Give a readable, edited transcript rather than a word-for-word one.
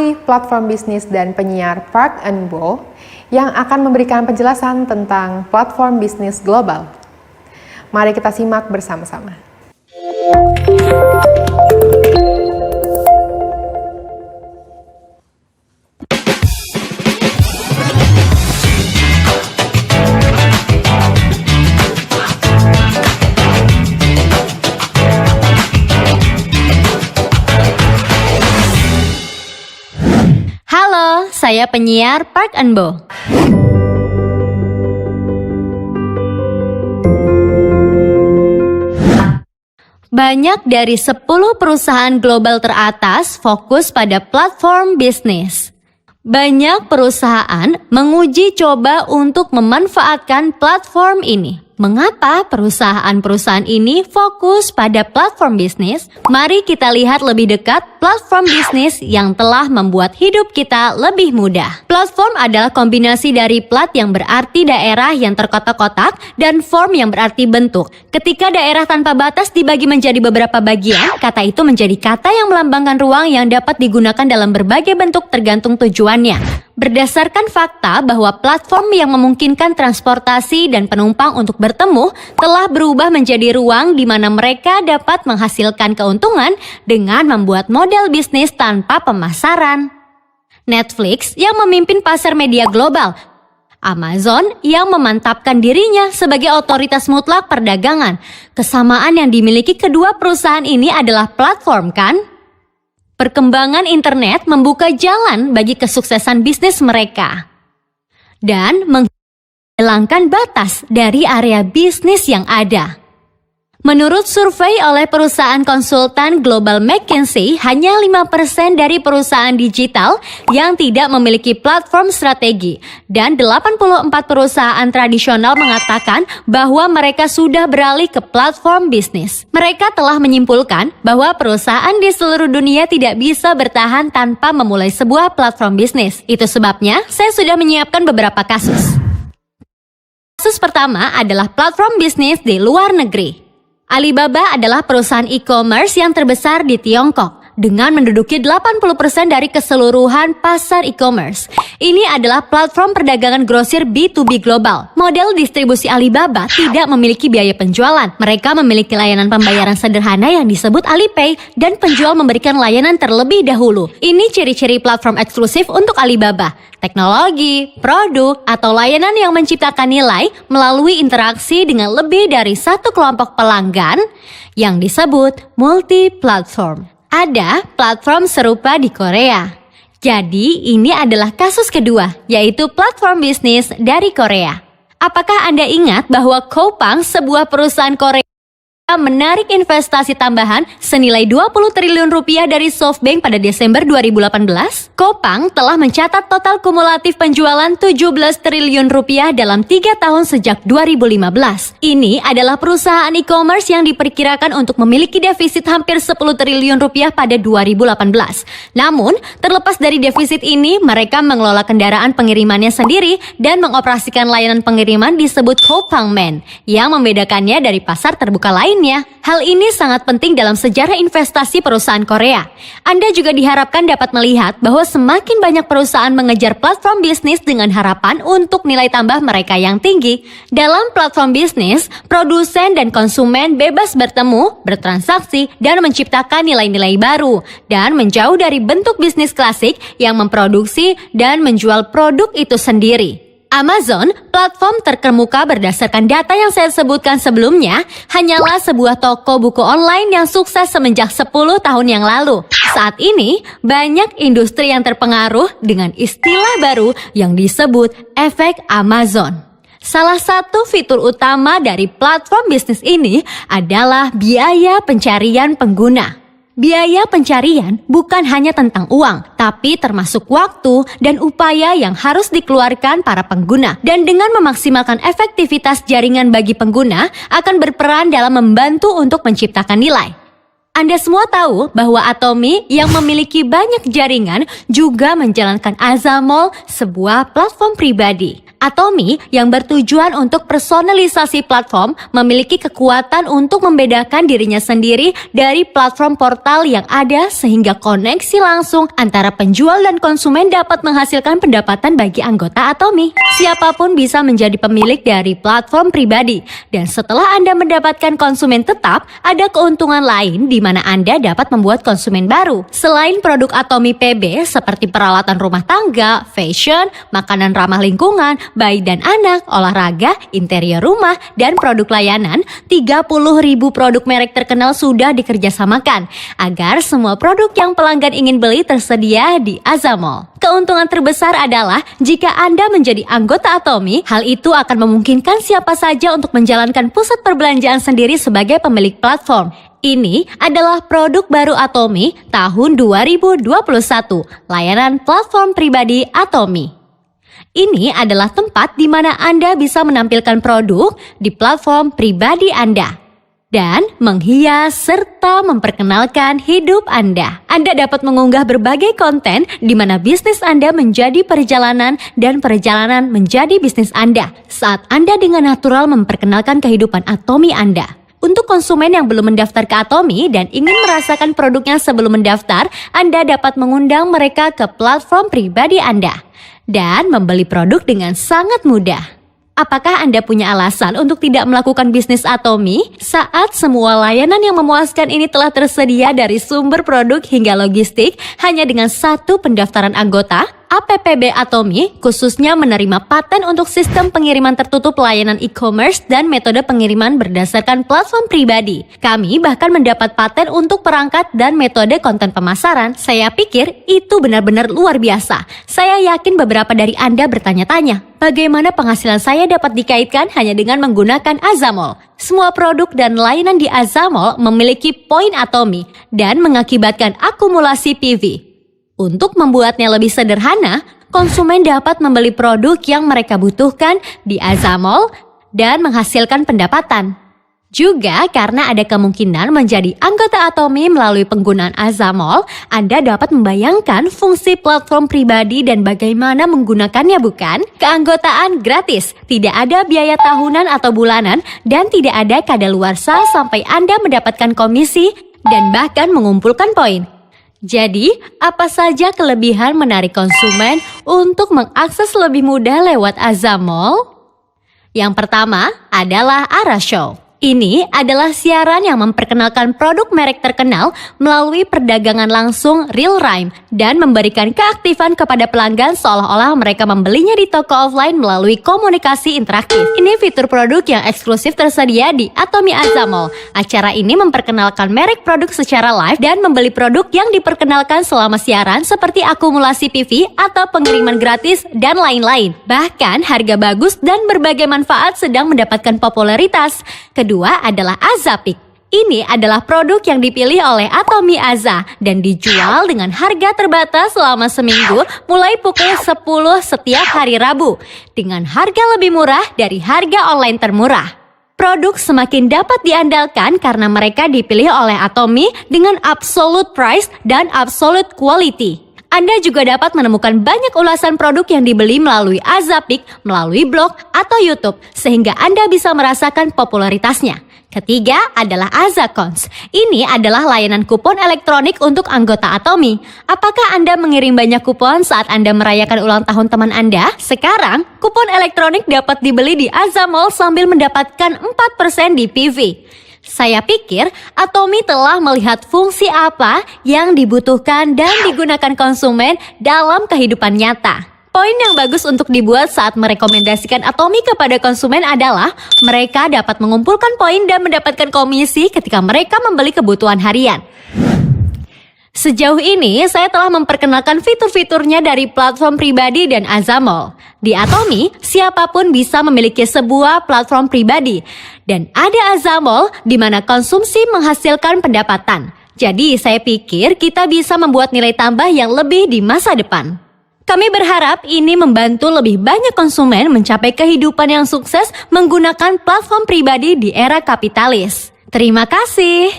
ahli platform bisnis dan penyiar Park and Bo yang akan memberikan penjelasan tentang platform bisnis global. Mari kita simak bersama-sama. Halo, saya penyiar Park and Bo. Banyak dari 10 perusahaan global teratas fokus pada platform bisnis. Banyak perusahaan menguji coba untuk memanfaatkan platform ini. Mengapa perusahaan-perusahaan ini fokus pada platform bisnis? Mari kita lihat lebih dekat platform bisnis yang telah membuat hidup kita lebih mudah. Platform adalah kombinasi dari plat yang berarti daerah yang terkotak-kotak dan form yang berarti bentuk. Ketika daerah tanpa batas dibagi menjadi beberapa bagian, kata itu menjadi kata yang melambangkan ruang yang dapat digunakan dalam berbagai bentuk tergantung tujuannya. Berdasarkan fakta bahwa platform yang memungkinkan transportasi dan penumpang untuk bertemu telah berubah menjadi ruang di mana mereka dapat menghasilkan keuntungan dengan membuat model bisnis tanpa pemasaran. Netflix yang memimpin pasar media global, Amazon yang memantapkan dirinya sebagai otoritas mutlak perdagangan. Kesamaan yang dimiliki kedua perusahaan ini adalah platform, kan? Perkembangan internet membuka jalan bagi kesuksesan bisnis mereka dan menghilangkan batas dari area bisnis yang ada. Menurut survei oleh perusahaan konsultan global McKinsey, hanya 5% dari perusahaan digital yang tidak memiliki platform strategi dan 84 perusahaan tradisional mengatakan bahwa mereka sudah beralih ke platform bisnis. Mereka telah menyimpulkan bahwa perusahaan di seluruh dunia tidak bisa bertahan tanpa memulai sebuah platform bisnis. Itu sebabnya saya sudah menyiapkan beberapa kasus. Kasus pertama adalah platform bisnis di luar negeri. Alibaba adalah perusahaan e-commerce yang terbesar di Tiongkok dengan menduduki 80% dari keseluruhan pasar e-commerce. Ini adalah platform perdagangan grosir B2B global. Model distribusi Alibaba tidak memiliki biaya penjualan. Mereka memiliki layanan pembayaran sederhana yang disebut Alipay dan penjual memberikan layanan terlebih dahulu. Ini ciri-ciri platform eksklusif untuk Alibaba. Teknologi, produk, atau layanan yang menciptakan nilai melalui interaksi dengan lebih dari satu kelompok pelanggan yang disebut multi-platform. Ada platform serupa di Korea. Jadi ini adalah kasus kedua, yaitu platform bisnis dari Korea. Apakah Anda ingat bahwa Coupang, sebuah perusahaan Korea, menarik investasi tambahan senilai 20 triliun rupiah dari SoftBank pada Desember 2018? Coupang telah mencatat total kumulatif penjualan 17 triliun rupiah dalam 3 tahun sejak 2015. Ini adalah perusahaan e-commerce yang diperkirakan untuk memiliki defisit hampir 10 triliun rupiah pada 2018. Namun, terlepas dari defisit ini, mereka mengelola kendaraan pengirimannya sendiri dan mengoperasikan layanan pengiriman disebut Coupang Man, yang membedakannya dari pasar terbuka lain. Hal ini sangat penting dalam sejarah investasi perusahaan Korea. Anda juga diharapkan dapat melihat bahwa semakin banyak perusahaan mengejar platform bisnis dengan harapan untuk nilai tambah mereka yang tinggi. Dalam platform bisnis, produsen dan konsumen bebas bertemu, bertransaksi, dan menciptakan nilai-nilai baru, dan menjauh dari bentuk bisnis klasik yang memproduksi dan menjual produk itu sendiri. Amazon, platform terkemuka berdasarkan data yang saya sebutkan sebelumnya, hanyalah sebuah toko buku online yang sukses semenjak 10 tahun yang lalu. Saat ini, banyak industri yang terpengaruh dengan istilah baru yang disebut efek Amazon. Salah satu fitur utama dari platform bisnis ini adalah biaya pencarian pengguna. Biaya pencarian bukan hanya tentang uang, tapi termasuk waktu dan upaya yang harus dikeluarkan para pengguna. Dan dengan memaksimalkan efektivitas jaringan bagi pengguna, akan berperan dalam membantu untuk menciptakan nilai. Anda semua tahu bahwa Atomy yang memiliki banyak jaringan juga menjalankan Azamol, sebuah platform pribadi. Atomy yang bertujuan untuk personalisasi platform memiliki kekuatan untuk membedakan dirinya sendiri dari platform portal yang ada sehingga koneksi langsung antara penjual dan konsumen dapat menghasilkan pendapatan bagi anggota Atomy. Siapapun bisa menjadi pemilik dari platform pribadi dan setelah Anda mendapatkan konsumen tetap, ada keuntungan lain di mana Anda dapat membuat konsumen baru. Selain produk Atomy PB seperti peralatan rumah tangga, fashion, makanan ramah lingkungan, bayi dan anak, olahraga, interior rumah, dan produk layanan, 30.000 produk merek terkenal sudah dikerjasamakan agar semua produk yang pelanggan ingin beli tersedia di Azamall. Keuntungan terbesar adalah jika Anda menjadi anggota Atomy, hal itu akan memungkinkan siapa saja untuk menjalankan pusat perbelanjaan sendiri sebagai pemilik platform. Ini adalah produk baru Atomy tahun 2021, layanan platform pribadi Atomy. Ini adalah tempat di mana Anda bisa menampilkan produk di platform pribadi Anda dan menghias serta memperkenalkan hidup Anda. Anda dapat mengunggah berbagai konten di mana bisnis Anda menjadi perjalanan dan perjalanan menjadi bisnis Anda saat Anda dengan natural memperkenalkan kehidupan Atomy Anda. Untuk konsumen yang belum mendaftar ke Atomy dan ingin merasakan produknya sebelum mendaftar, Anda dapat mengundang mereka ke platform pribadi Anda dan membeli produk dengan sangat mudah. Apakah Anda punya alasan untuk tidak melakukan bisnis Atomy saat semua layanan yang memuaskan ini telah tersedia dari sumber produk hingga logistik hanya dengan satu pendaftaran anggota? APPB Atomy khususnya menerima paten untuk sistem pengiriman tertutup layanan e-commerce dan metode pengiriman berdasarkan platform pribadi. Kami bahkan mendapat paten untuk perangkat dan metode konten pemasaran. Saya pikir itu benar-benar luar biasa. Saya yakin beberapa dari Anda bertanya-tanya, bagaimana penghasilan saya dapat dikaitkan hanya dengan menggunakan Azamall? Semua produk dan layanan di Azamall memiliki poin Atomy dan mengakibatkan akumulasi PV. Untuk membuatnya lebih sederhana, konsumen dapat membeli produk yang mereka butuhkan di Azamall dan menghasilkan pendapatan. Juga karena ada kemungkinan menjadi anggota Atomy melalui penggunaan Azamall, Anda dapat membayangkan fungsi platform pribadi dan bagaimana menggunakannya, bukan? Keanggotaan gratis, tidak ada biaya tahunan atau bulanan, dan tidak ada kadaluarsa sampai Anda mendapatkan komisi dan bahkan mengumpulkan poin. Jadi, apa saja kelebihan menarik konsumen untuk mengakses lebih mudah lewat Azamall? Yang pertama adalah Ara Show. Ini adalah siaran yang memperkenalkan produk merek terkenal melalui perdagangan langsung real time dan memberikan keaktifan kepada pelanggan seolah-olah mereka membelinya di toko offline melalui komunikasi interaktif. Ini fitur produk yang eksklusif tersedia di Atomy Azamall. Acara ini memperkenalkan merek produk secara live dan membeli produk yang diperkenalkan selama siaran seperti akumulasi PV atau pengiriman gratis dan lain-lain. Bahkan harga bagus dan berbagai manfaat sedang mendapatkan popularitas. Kedua adalah Azapik. Ini adalah produk yang dipilih oleh Atomy Aza dan dijual dengan harga terbatas selama seminggu mulai pukul 10 setiap hari Rabu dengan harga lebih murah dari harga online termurah. Produk semakin dapat diandalkan karena mereka dipilih oleh Atomy dengan absolute price dan absolute quality. Anda juga dapat menemukan banyak ulasan produk yang dibeli melalui Azapik, melalui blog atau YouTube, sehingga Anda bisa merasakan popularitasnya. Ketiga adalah Azakons. Ini adalah layanan kupon elektronik untuk anggota Atomy. Apakah Anda mengirim banyak kupon saat Anda merayakan ulang tahun teman Anda? Sekarang, kupon elektronik dapat dibeli di Azamall sambil mendapatkan 4% di PV. Saya pikir Atomy telah melihat fungsi apa yang dibutuhkan dan digunakan konsumen dalam kehidupan nyata. Poin yang bagus untuk dibuat saat merekomendasikan Atomy kepada konsumen adalah mereka dapat mengumpulkan poin dan mendapatkan komisi ketika mereka membeli kebutuhan harian. Sejauh ini, saya telah memperkenalkan fitur-fiturnya dari platform pribadi dan Azamall. Di Atomy, siapapun bisa memiliki sebuah platform pribadi. Dan ada Azamall di mana konsumsi menghasilkan pendapatan. Jadi, saya pikir kita bisa membuat nilai tambah yang lebih di masa depan. Kami berharap ini membantu lebih banyak konsumen mencapai kehidupan yang sukses menggunakan platform pribadi di era kapitalis. Terima kasih.